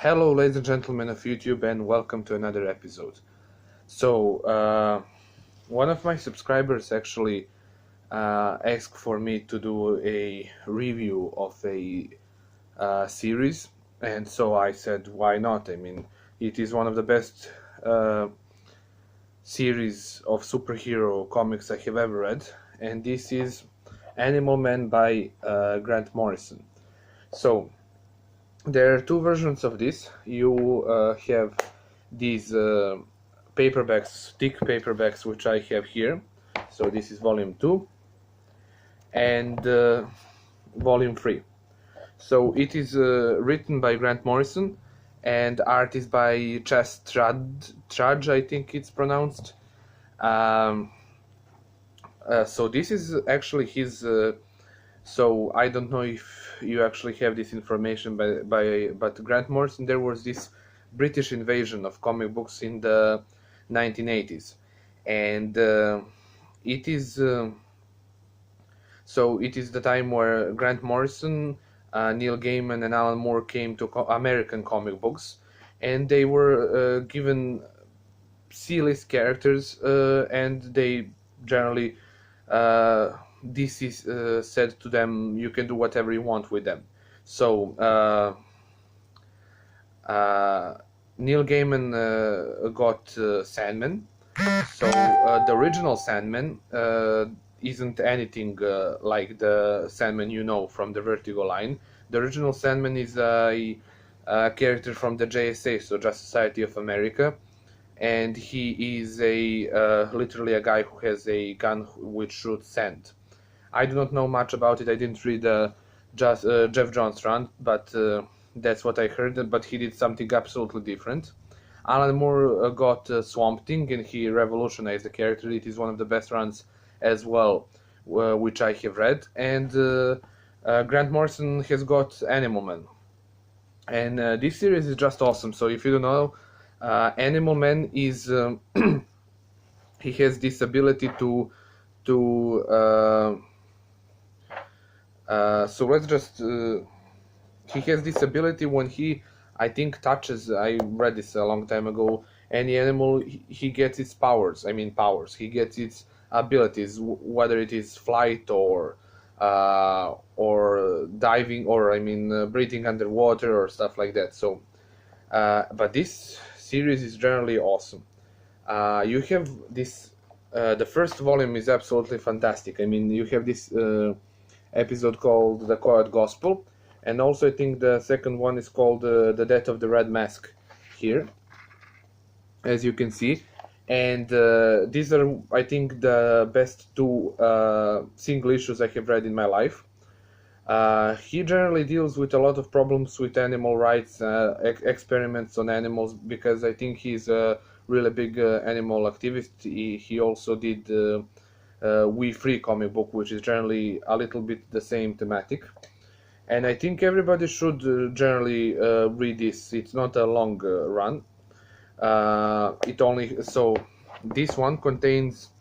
Hello, ladies and gentlemen of YouTube, and welcome to another episode. One of my subscribers actually asked for me to do a review of a series, and so I said, why not? I mean, it is one of the best series of superhero comics I have ever read, and this is Animal Man by Grant Morrison. So, there are two versions of this. You have these paperbacks, thick paperbacks, which I have here. So this is volume 2 and volume 3. So it is written by Grant Morrison and art is by Chas Trudge, I think it's pronounced. So this is actually his. So I don't know if you actually have this information, but Grant Morrison, there was this British invasion of comic books in the 1980s, and it is so it is the time where Grant Morrison, Neil Gaiman, and Alan Moore came to American comic books, and they were given C-list characters, and they generally. This is said to them, you can do whatever you want with them. So Neil Gaiman got Sandman. So the original Sandman isn't anything like the Sandman you know from the Vertigo line. The original Sandman is a character from the JSA, so Justice Society of America. And he is literally a guy who has a gun which shoots sand. I do not know much about it. I didn't read Jeff Johns' run, but that's what I heard. But he did something absolutely different. Alan Moore got Swamp Thing, and he revolutionized the character. It is one of the best runs as well, which I have read. And Grant Morrison has got Animal Man. And this series is just awesome. So if you don't know, Animal Man is he has this ability to so let's just he has this ability when he, I think, touches, I read this a long time ago, any animal, he gets its powers. I mean powers. He gets its abilities, whether it is flight or diving, or breathing underwater or stuff like that. So but this series is generally awesome. You have this. The first volume is absolutely fantastic. I mean, you have this episode called "The Quiet Gospel," and also I think the second one is called "The Death of the Red Mask." Here, as you can see, and these are, I think, the best two single issues I have read in my life. He generally deals with a lot of problems with animal rights, experiments on animals, because I think he's a really big animal activist. He also did We Free comic book, which is generally a little bit the same thematic. And I think everybody should generally read this. It's not a long run. So this one contains,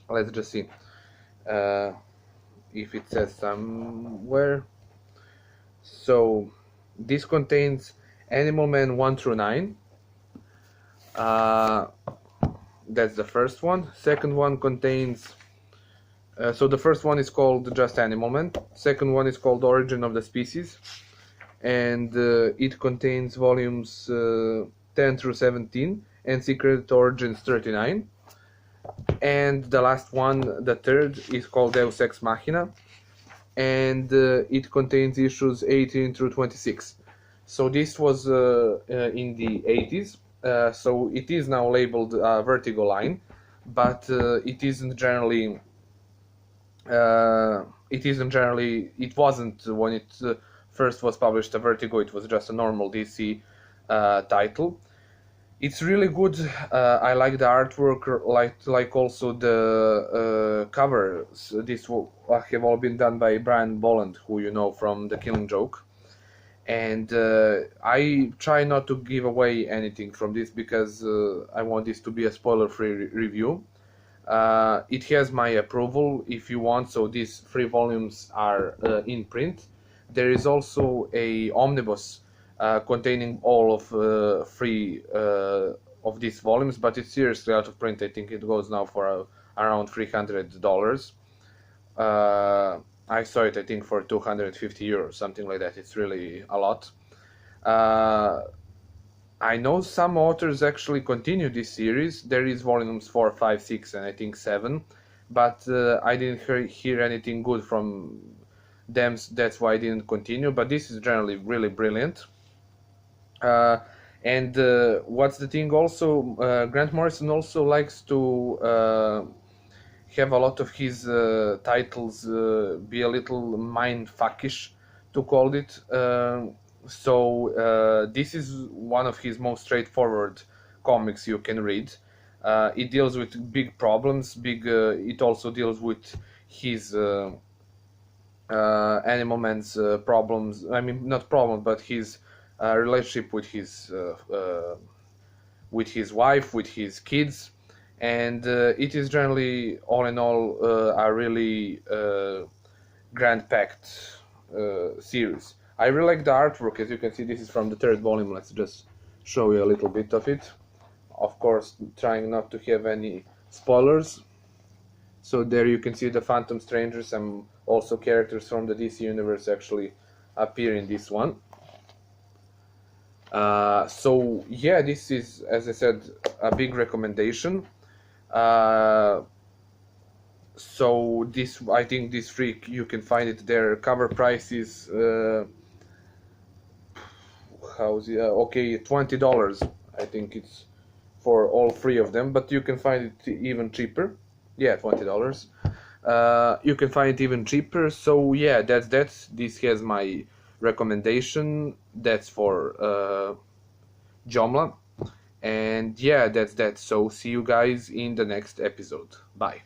let's just see. If it says somewhere. So this contains Animal Man 1 through 9. That's the first one. Second one contains so the first one is called just Animal Man. Second one is called Origin of the Species, and it contains volumes 10 through 17 and Secret Origins 39. And the last one, the third, is called Deus Ex Machina, and it contains issues 18 through 26. So this was in the 80s, so it is now labeled Vertigo line, but it wasn't when it first was published a Vertigo. It was just a normal DC title. It's really good. I like the artwork, like also the covers. This have all been done by Brian Bolland, who you know from The Killing Joke. And I try not to give away anything from this because I want this to be a spoiler-free review. It has my approval if you want, so these 3 volumes are in print. There is also a omnibus containing all of three of these volumes, but it's seriously out of print. I think it goes now for around $300. I saw it, I think, for 250 euros, something like that. It's really a lot. I know some authors actually continue this series. There is volumes 4, 5, 6, and I think 7, but I didn't hear anything good from them. That's why I didn't continue. But this is generally really brilliant. And what's the thing also? Grant Morrison also likes to have a lot of his titles be a little mind fuckish, to call it. So this is one of his most straightforward comics you can read. It deals with big problems. It also deals with his Animal Man's problems. I mean, not problems, but his relationship with his wife, with his kids, and it is generally, all in all, a really grand-packed series. I really like the artwork. As you can see, this is from the third volume. Let's just show you a little bit of it. Of course, trying not to have any spoilers. So there you can see the Phantom Strangers, and also characters from the DC universe actually appear in this one. So yeah, this is, as I said, a big recommendation. So this, I think this free, you can find it there. Cover price is okay, $20. I think it's for all three of them, but you can find it even cheaper. Yeah, $20. You can find it even cheaper. So yeah, that's this has my recommendation. That's for Jomla. And yeah, that's that. So see you guys in the next episode. Bye.